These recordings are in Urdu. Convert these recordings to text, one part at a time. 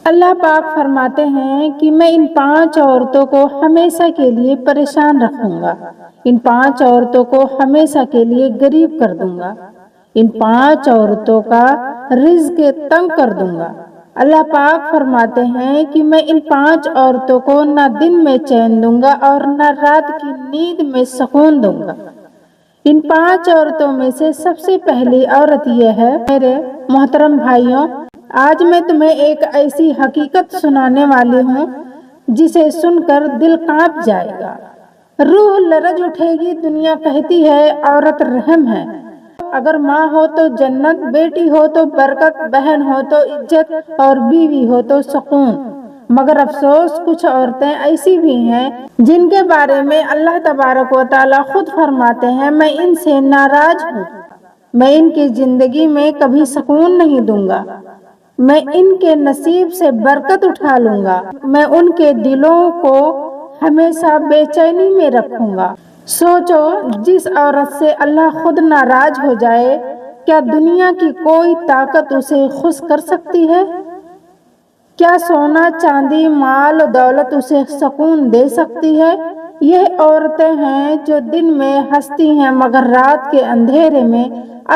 اللہ پاک فرماتے ہیں کہ میں ان 5 عورتوں کو ہمیشہ کے لیے پریشان رکھوں گا، ان 5 عورتوں کو ہمیشہ کے لیے غریب کر دوں گا، ان 5 عورتوں کا رزق تنگ کر دوں گا۔ اللہ پاک فرماتے ہیں کہ میں ان 5 عورتوں کو نہ دن میں چین دوں گا اور نہ رات کی نیند میں سکون دوں گا۔ ان 5 عورتوں میں سے سب سے پہلی عورت یہ ہے۔ میرے محترم بھائیوں، آج میں تمہیں ایک ایسی حقیقت سنانے والی ہوں جسے سن کر دل کانپ جائے گا، روح لرز اٹھے گی۔ دنیا کہتی ہے عورت رحم ہے، اگر ماں ہو تو جنت، بیٹی ہو تو برکت، بہن ہو تو عزت اور بیوی ہو تو سکون۔ مگر افسوس، کچھ عورتیں ایسی بھی ہیں جن کے بارے میں اللہ تبارک و تعالیٰ خود فرماتے ہیں میں ان سے ناراض ہوں، میں ان کی زندگی میں کبھی سکون نہیں دوں گا، میں ان کے نصیب سے برکت اٹھا لوں گا، میں ان کے دلوں کو ہمیشہ بے چینی میں رکھوں گا۔ سوچو، جس عورت سے اللہ خود ناراض ہو جائے، کیا دنیا کی کوئی طاقت اسے خوش کر سکتی ہے؟ کیا سونا چاندی مال و دولت اسے سکون دے سکتی ہے؟ یہ عورتیں ہیں جو دن میں ہنستی ہیں مگر رات کے اندھیرے میں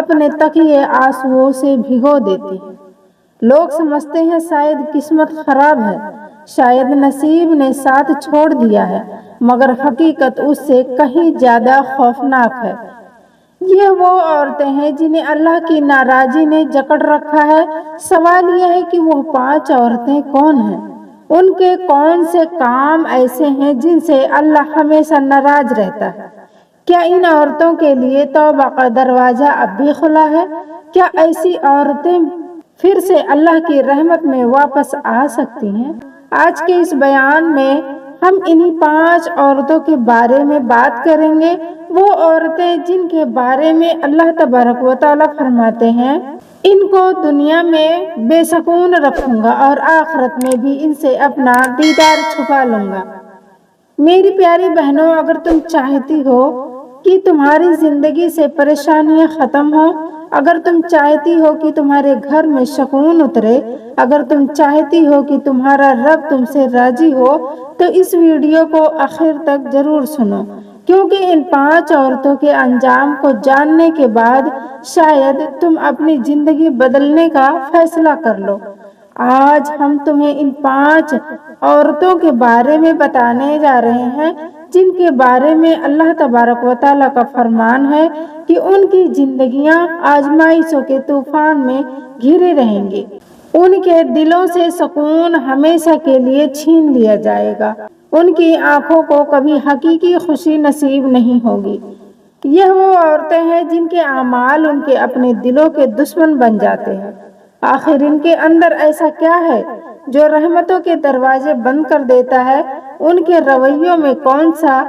اپنے تکیے آنسوؤں سے بھگو دیتی ہیں۔ لوگ سمجھتے ہیں شاید قسمت خراب ہے، شاید نصیب نے ساتھ چھوڑ دیا ہے، مگر حقیقت اس سے کہیں زیادہ خوفناک ہے۔ یہ وہ عورتیں ہیں جنہیں اللہ کی ناراضی نے جکڑ رکھا ہے۔ سوال یہ ہے کہ وہ 5 عورتیں کون ہیں؟ ان کے کون سے کام ایسے ہیں جن سے اللہ ہمیشہ ناراض رہتا ہے؟ کیا ان عورتوں کے لیے توبہ کا دروازہ اب بھی کھلا ہے؟ کیا ایسی عورتیں پھر سے اللہ کی رحمت میں واپس آ سکتی ہیں؟ آج کے اس بیان میں ہم انہی 5 عورتوں کے بارے میں بات کریں گے، وہ عورتیں جن کے بارے میں اللہ تبارک و تعالیٰ فرماتے ہیں ان کو دنیا میں بے سکون رکھوں گا اور آخرت میں بھی ان سے اپنا دیدار چھپا لوں گا۔ میری پیاری بہنوں، اگر تم چاہتی ہو کہ تمہاری زندگی سے پریشانیاں ختم ہوں، اگر تم چاہتی ہو کہ تمہارے گھر میں سکون اترے، اگر تم چاہتی ہو کہ تمہارا رب تم سے راضی ہو، تو اس ویڈیو کو آخر تک ضرور سنو، کیونکہ ان 5 عورتوں کے انجام کو جاننے کے بعد شاید تم اپنی زندگی بدلنے کا فیصلہ کر لو۔ آج ہم تمہیں ان 5 عورتوں کے بارے میں بتانے جا رہے ہیں جن کے بارے میں اللہ تبارک و تعالیٰ کا فرمان ہے کہ ان کی زندگیاں آزمائشوں کے طوفان میں گھرے رہیں گی، ان کے دلوں سے سکون ہمیشہ کے لیے چھین لیا جائے گا، ان کی آنکھوں کو کبھی حقیقی خوشی نصیب نہیں ہوگی۔ یہ وہ عورتیں ہیں جن کے اعمال ان کے اپنے دلوں کے دشمن بن جاتے ہیں۔ آخر ان کے اندر ایسا کیا ہے جو رحمتوں کے دروازے بند کر دیتا ہے؟ ان کے رویوں میں کون سا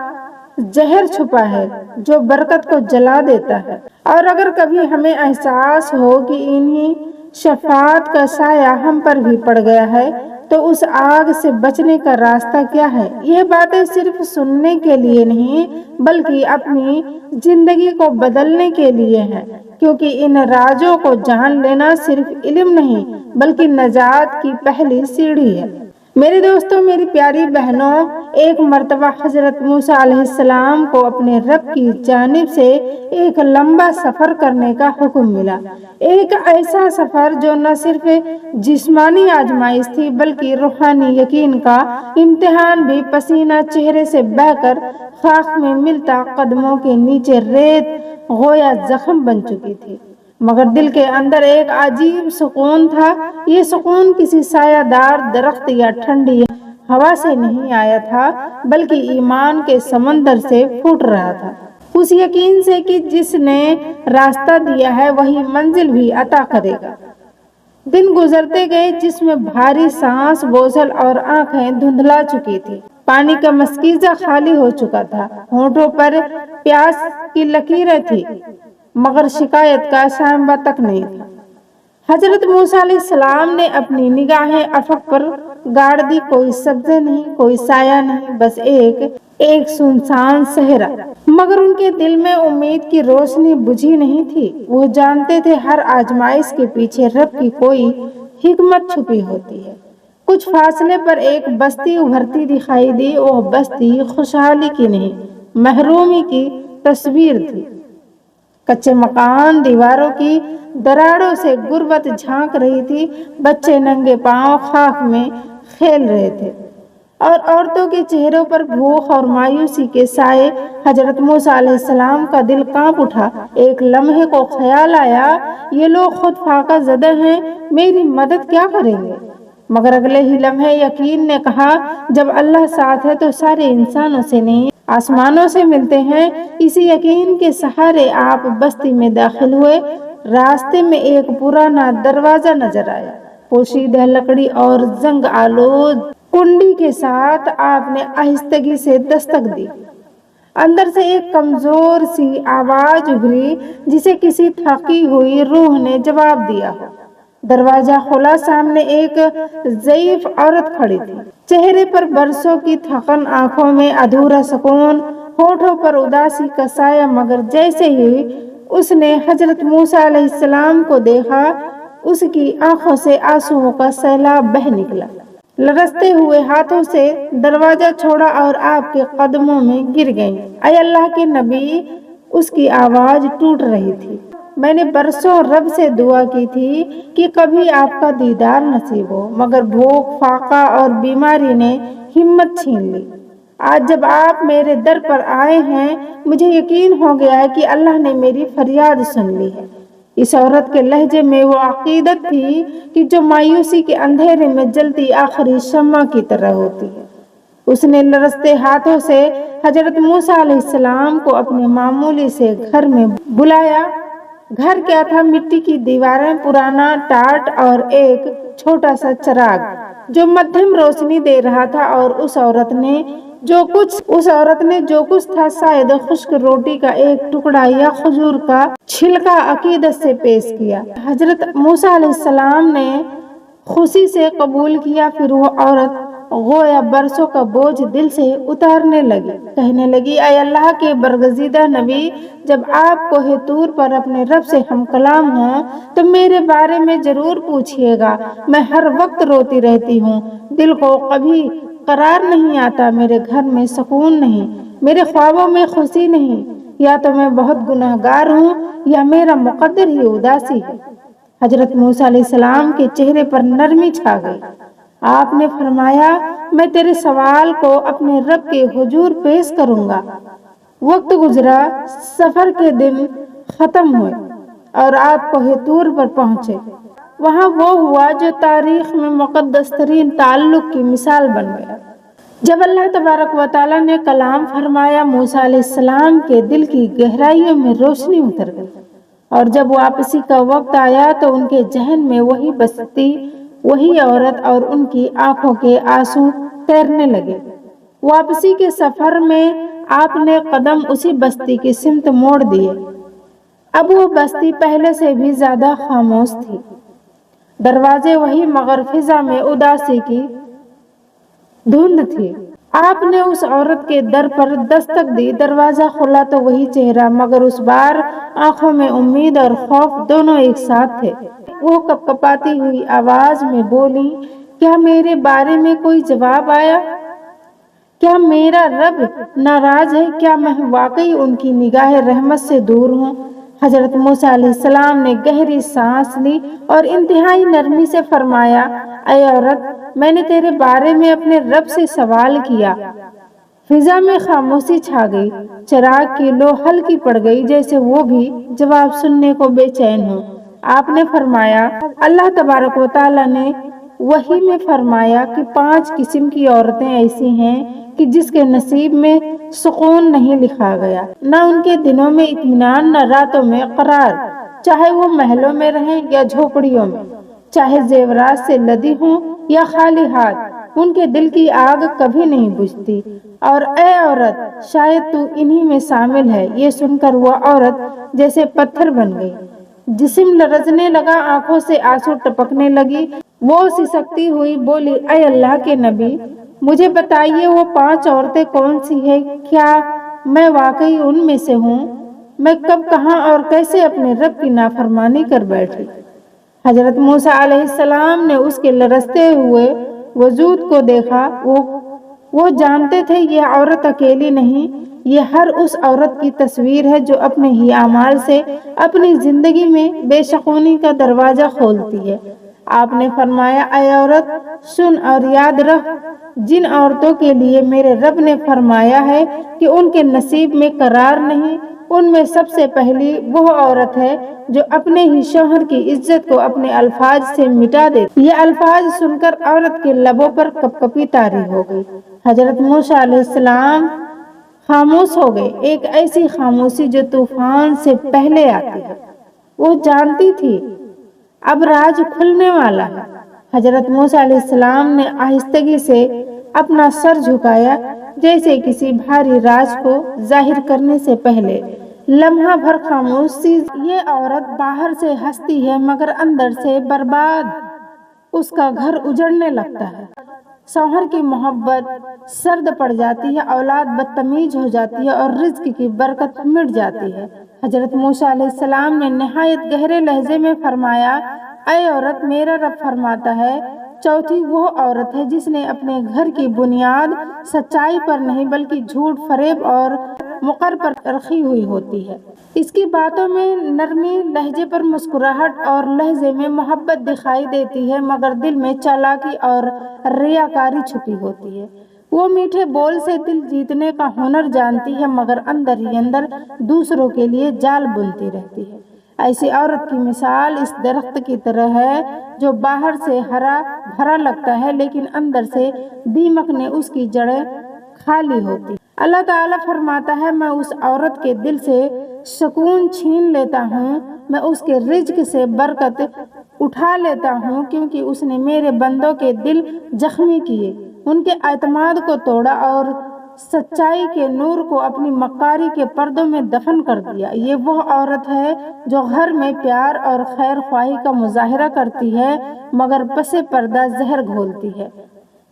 زہر چھپا ہے جو برکت کو جلا دیتا ہے؟ اور اگر کبھی ہمیں احساس ہو کہ انہی شفاعت کا سایہ ہم پر بھی پڑ گیا ہے تو اس آگ سے بچنے کا راستہ کیا ہے؟ یہ باتیں صرف سننے کے لیے نہیں بلکہ اپنی زندگی کو بدلنے کے لیے ہیں، کیونکہ ان رازوں کو جان لینا صرف علم نہیں بلکہ نجات کی پہلی سیڑھی ہے۔ میرے دوستوں، میری پیاری بہنوں، ایک مرتبہ حضرت موسیٰ علیہ السلام کو اپنے رب کی جانب سے ایک لمبا سفر کرنے کا حکم ملا، ایک ایسا سفر جو نہ صرف جسمانی آزمائش تھی بلکہ روحانی یقین کا امتحان بھی۔ پسینہ چہرے سے بہہ کر خاک میں ملتا، قدموں کے نیچے ریت گویا زخم بن چکی تھی، مگر دل کے اندر ایک عجیب سکون تھا۔ یہ سکون کسی سایہ دار درخت یا ٹھنڈی ہوا سے نہیں آیا تھا بلکہ ایمان کے سمندر سے پھوٹ رہا تھا، اس یقین سے کہ جس نے راستہ دیا ہے وہی منزل بھی عطا کرے گا۔ دن گزرتے گئے، جسم بھاری، سانس بوجھل اور آنکھیں دھندلا چکی تھی، پانی کا مشکیزہ خالی ہو چکا تھا، ہونٹوں پر پیاس کی لکیریں تھی مگر شکایت کا سائنبہ تک نہیں تھا۔ حضرت موسیٰ علیہ السلام نے اپنی نگاہیں افق پر گاڑ دی، کوئی سبزہ نہیں، کوئی سایہ نہیں، بس ایک سنسان صحرا۔ مگر ان کے دل میں امید کی روشنی بجھی نہیں تھی، وہ جانتے تھے ہر آزمائش کے پیچھے رب کی کوئی حکمت چھپی ہوتی ہے۔ کچھ فاصلے پر ایک بستی ابھرتی دکھائی دی۔ وہ بستی خوشحالی کی نہیں، محرومی کی تصویر تھی۔ کچے مکان، دیواروں کی دراڑوں سے غربت جھانک رہی تھی۔ بچے ننگے پاؤں خاک میں کھیل رہے تھے اور عورتوں کے چہروں پر بھوک اور مایوسی کے سائے۔ حضرت موسیٰ علیہ السلام کا دل کانپ اٹھا۔ ایک لمحے کو خیال آیا، یہ لوگ خود فاقہ زدہ ہیں، میری مدد کیا کریں گے؟ مگر اگلے ہی لمحے یقین نے کہا، جب اللہ ساتھ ہے تو سارے انسانوں سے نہیں آسمانوں سے ملتے ہیں۔ اسی یقین کے سہارے آپ بستی میں داخل ہوئے۔ راستے میں ایک پرانا دروازہ نظر آیا، پوشیدہ لکڑی اور زنگ آلود کنڈی کے ساتھ۔ آپ نے آہستگی سے دستک دی۔ اندر سے ایک کمزور سی آواز ابھری، جسے کسی تھکی ہوئی روح نے جواب دیا ہو۔ دروازہ کھلا، سامنے ایک ضعیف عورت کھڑی تھی، چہرے پر برسوں کی تھکن، آنکھوں میں ادھورا سکون، ہونٹوں پر اداسی کا سایہ۔ مگر جیسے ہی اس نے حضرت موسیٰ علیہ السلام کو دیکھا، اس کی آنکھوں سے آنسوؤں کا سیلاب بہہ نکلا۔ لرزتے ہوئے ہاتھوں سے دروازہ چھوڑا اور آپ کے قدموں میں گر گئی۔ اے اللہ کے نبی، اس کی آواز ٹوٹ رہی تھی، میں نے برسوں رب سے دعا کی تھی کہ کبھی آپ کا دیدار نصیب ہو، مگر بھوک، فاقہ اور بیماری نے ہمت چھین لی۔ آج جب آپ میرے در پر آئے ہیں، مجھے یقین ہو گیا ہے کہ اللہ نے میری فریاد سن لی ہے۔ اس عورت کے لہجے میں وہ عقیدت تھی کہ جو مایوسی کے اندھیرے میں جلتی آخری شمع کی طرح ہوتی ہے۔ اس نے لرزتے ہاتھوں سے حضرت موسیٰ علیہ السلام کو اپنے معمولی سے گھر میں بلایا۔ گھر کیا تھا؟ مٹی کی دیواریں، پرانا ٹاٹ اور ایک چھوٹا سا چراغ جو مدھم روشنی دے رہا تھا۔ اور اس عورت نے جو کچھ تھا، شاید خشک روٹی کا ایک ٹکڑا یا کھجور کا چھلکا عقیدت سے پیش کیا۔ حضرت موسیٰ علیہ السلام نے خوشی سے قبول کیا۔ پھر وہ عورت گویا برسوں کا بوجھ دل سے اتارنے لگی، کہنے لگی، اے اللہ کے برگزیدہ نبی، جب آپ کوہ طور پر اپنے رب سے ہم کلام ہوں تو میرے بارے میں ضرور پوچھیے گا۔ میں ہر وقت روتی رہتی ہوں، دل کو کبھی قرار نہیں آتا، میرے گھر میں سکون نہیں، میرے خوابوں میں خوشی نہیں۔ یا تو میں بہت گنہگار ہوں یا میرا مقدر ہی اداسی ہے۔ حضرت موسیٰ علیہ السلام کے چہرے پر نرمی چھا گئی۔ آپ نے فرمایا، میں تیرے سوال کو اپنے رب کے حضور پیش کروں گا۔ وقت گزرا، سفر کے دن ختم ہوئے اور آپ کوہ طور پر پہنچے۔ وہاں وہ ہوا جو تاریخ میں مقدس ترین تعلق کی مثال بن گیا۔ جب اللہ تبارک و تعالیٰ نے کلام فرمایا، موسیٰ علیہ السلام کے دل کی گہرائیوں میں روشنی اتر گئی، اور جب واپسی کا وقت آیا تو ان کے ذہن میں وہی بستی، وہی عورت اور ان کی آنکھوں کے آنسو تیرنے لگے۔ واپسی کے سفر میں آپ نے قدم اسی بستی کی سمت موڑ دیے۔ اب وہ بستی پہلے سے بھی زیادہ خاموش تھی، دروازے وہی، مگر فضا میں اداسی کی دھند تھی۔ آپ نے اس عورت کے در پر دستک دی۔ دروازہ کھلا تو وہی چہرہ، مگر اس بار آنکھوں میں امید اور خوف دونوں ایک ساتھ تھے۔ وہ کپکپاتی ہوئی آواز میں بولی، کیا میرے بارے میں کوئی جواب آیا؟ کیا میرا رب ناراض ہے؟ کیا میں واقعی ان کی نگاہ رحمت سے دور ہوں؟ حضرت موسیٰ علیہ السلام نے گہری سانس لی اور انتہائی نرمی سے فرمایا، اے عورت، میں نے تیرے بارے میں اپنے رب سے سوال کیا۔ فضا میں خاموشی چھا گئی، چراغ کی لو ہلکی پڑ گئی، جیسے وہ بھی جواب سننے کو بے چین ہو۔ آپ نے فرمایا، اللہ تبارک و تعالیٰ نے وحی میں فرمایا کہ 5 قسم کی عورتیں ایسی ہیں کہ جس کے نصیب میں سکون نہیں لکھا گیا، نہ ان کے دنوں میں اطمینان، نہ راتوں میں قرار، چاہے وہ محلوں میں رہیں یا جھوپڑیوں میں، چاہے زیورات سے لدی ہوں یا خالی ہاتھ، ان کے دل کی آگ کبھی نہیں بجھتی۔ اور اے عورت، شاید تو انہی میں شامل ہے۔ یہ سن کر وہ عورت جیسے پتھر بن گئی، جسم لرزنے لگا، آنکھوں سے آنسو ٹپکنے لگی۔ وہ سسکتی ہوئی بولی، اے اللہ کے نبی، مجھے بتائیے وہ 5 عورتیں کون سی ہیں؟ کیا میں واقعی ان میں سے ہوں؟ میں کب، کہاں اور کیسے اپنے رب کی نافرمانی کر بیٹھی؟ حضرت موسیٰ علیہ السلام نے اس کے لرزتے ہوئے وجود کو دیکھا، وہ جانتے تھے یہ عورت اکیلی نہیں، یہ ہر اس عورت کی تصویر ہے جو اپنے ہی اعمال سے اپنی زندگی میں بے سکونی کا دروازہ کھولتی ہے۔ آپ نے فرمایا، اے عورت سن اور یاد رکھ، جن عورتوں کے لیے میرے رب نے فرمایا ہے کہ ان کے نصیب میں قرار نہیں، ان میں سب سے پہلی وہ عورت ہے جو اپنے ہی شوہر کی عزت کو اپنے الفاظ سے مٹا دیتی۔ یہ الفاظ سن کر عورت کے لبوں پر کپکپی طاری ہو گئی۔ حضرت موسیٰ علیہ السلام خاموش ہو گئے، ایک ایسی خاموشی جو طوفان سے پہلے آتی ہے۔ وہ جانتی تھی اب راز کھلنے والا ہے۔ حضرت موسیٰ علیہ السلام نے آہستگی سے اپنا سر جھکایا، جیسے کسی بھاری راز کو ظاہر کرنے سے پہلے۔ لمحہ بھر خاموشی۔ یہ عورت باہر سے ہنستی ہے مگر اندر سے برباد۔ اس کا گھر اجڑنے لگتا ہے، شوہر کی محبت سرد پڑ جاتی ہے، اولاد بدتمیز ہو جاتی ہے اور رزق کی برکت مٹ جاتی ہے۔ حضرت موسیٰ علیہ السلام نے نہایت گہرے لہجے میں فرمایا، اے عورت، میرا رب فرماتا ہے، چوتھی وہ عورت ہے جس نے اپنے گھر کی بنیاد سچائی پر نہیں بلکہ جھوٹ، فریب اور مکر پر رکھی ہوئی ہوتی ہے۔ اس کی باتوں میں نرمی، لہجے پر مسکراہٹ اور لہجے میں محبت دکھائی دیتی ہے مگر دل میں چالاکی اور ریاکاری چھپی ہوتی ہے۔ وہ میٹھے بول سے دل جیتنے کا ہنر جانتی ہے مگر اندر ہی اندر دوسروں کے لیے جال بنتی رہتی ہے۔ ایسی عورت کی مثال اس درخت کی طرح ہے جو باہر سے ہرا بھرا لگتا ہے لیکن اندر سے دیمک نے اس کی جڑیں کھا لی ہوتی۔ اللہ تعالیٰ فرماتا ہے، میں اس عورت کے دل سے سکون چھین لیتا ہوں، میں اس کے رزق سے برکت اٹھا لیتا ہوں کیونکہ اس نے میرے بندوں کے دل زخمی کیے، ان کے اعتماد کو توڑا اور سچائی کے نور کو اپنی مکاری کے پردوں میں دفن کر دیا۔ یہ وہ عورت ہے جو گھر میں پیار اور خیر خواہی کا مظاہرہ کرتی ہے مگر پس پردہ زہر گھولتی ہے۔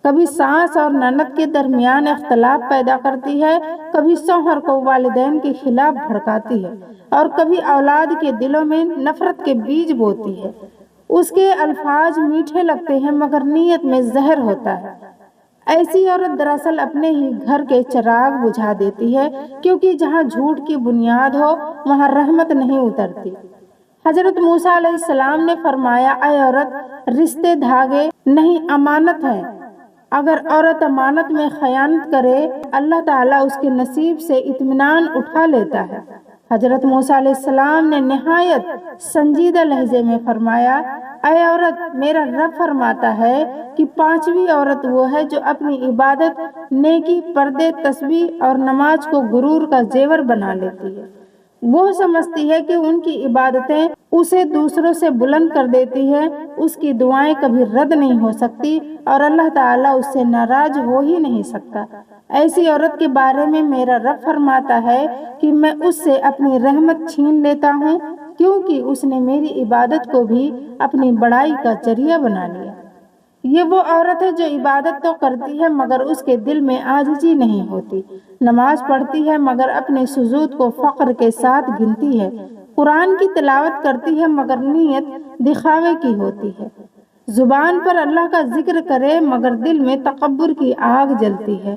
کبھی ساس اور نند کے درمیان اختلاف پیدا کرتی ہے، کبھی شوہر کو والدین کے خلاف بھڑکاتی ہے اور کبھی اولاد کے دلوں میں نفرت کے بیج بوتی ہے۔ اس کے الفاظ میٹھے لگتے ہیں مگر نیت میں زہر ہوتا ہے۔ ایسی عورت دراصل اپنے ہی گھر کے چراغ بجھا دیتی ہے کیونکہ جہاں جھوٹ کی بنیاد ہو وہاں رحمت نہیں اترتی۔ حضرت موسیٰ علیہ السلام نے فرمایا، اے عورت، رشتے دھاگے نہیں، امانت ہے۔ اگر عورت امانت میں خیانت کرے اللہ تعالیٰ اس کے نصیب سے اطمینان اٹھا لیتا ہے۔ حضرت موسیٰ علیہ السلام نے نہایت سنجیدہ لہجے میں فرمایا، اے عورت، میرا رب فرماتا ہے کہ پانچویں عورت وہ ہے جو اپنی عبادت، نیکی، پردے، تسبیح اور نماز کو غرور کا زیور بنا لیتی ہے۔ وہ سمجھتی ہے کہ ان کی عبادتیں اسے دوسروں سے بلند کر دیتی ہے، اس کی دعائیں کبھی رد نہیں ہو سکتی اور اللہ تعالیٰ اس سے ناراض ہو ہی نہیں سکتا۔ ایسی عورت کے بارے میں میرا رب فرماتا ہے کہ میں اس سے اپنی رحمت چھین لیتا ہوں کیونکہ اس نے میری عبادت کو بھی اپنی بڑائی کا ذریعہ بنا لیا۔ یہ وہ عورت ہے جو عبادت تو کرتی ہے مگر اس کے دل میں عاجزی نہیں ہوتی، نماز پڑھتی ہے مگر اپنے سجود کو فخر کے ساتھ گنتی ہے، قرآن کی تلاوت کرتی ہے مگر نیت دکھاوے کی ہوتی ہے، زبان پر اللہ کا ذکر کرے مگر دل میں تکبر کی آگ جلتی ہے۔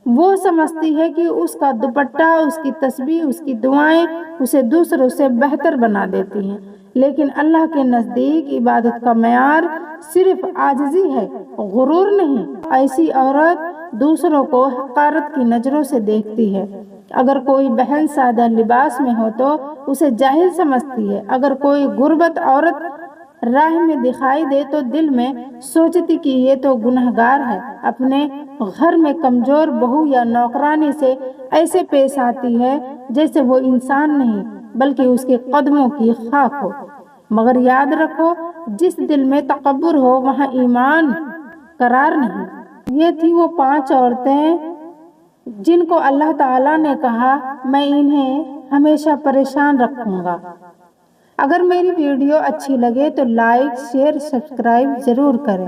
وہ سمجھتی ہے کہ اس کا دوپٹہ، اس کی تسبیح، اس کی دعائیں اسے دوسروں سے بہتر بنا دیتی ہیں، لیکن اللہ کے نزدیک عبادت کا معیار صرف عاجزی ہے، غرور نہیں۔ ایسی عورت دوسروں کو حقارت کی نظروں سے دیکھتی ہے۔ اگر کوئی بہن سادہ لباس میں ہو تو اسے جاہل سمجھتی ہے، اگر کوئی غربت عورت راہ میں دکھائی دے تو دل میں سوچتی کہ یہ تو گنہگار ہے۔ اپنے گھر میں کمزور بہو یا نوکرانی سے ایسے پیش آتی ہے جیسے وہ انسان نہیں بلکہ اس کے قدموں کی خاک ہو۔ مگر یاد رکھو، جس دل میں تکبر ہو وہاں ایمان قرار نہیں۔ یہ تھی وہ 5 عورتیں جن کو اللہ تعالیٰ نے کہا، میں انہیں ہمیشہ پریشان رکھوں گا۔ اگر میری ویڈیو اچھی لگے تو لائک، شیئر، سبسکرائب ضرور کریں۔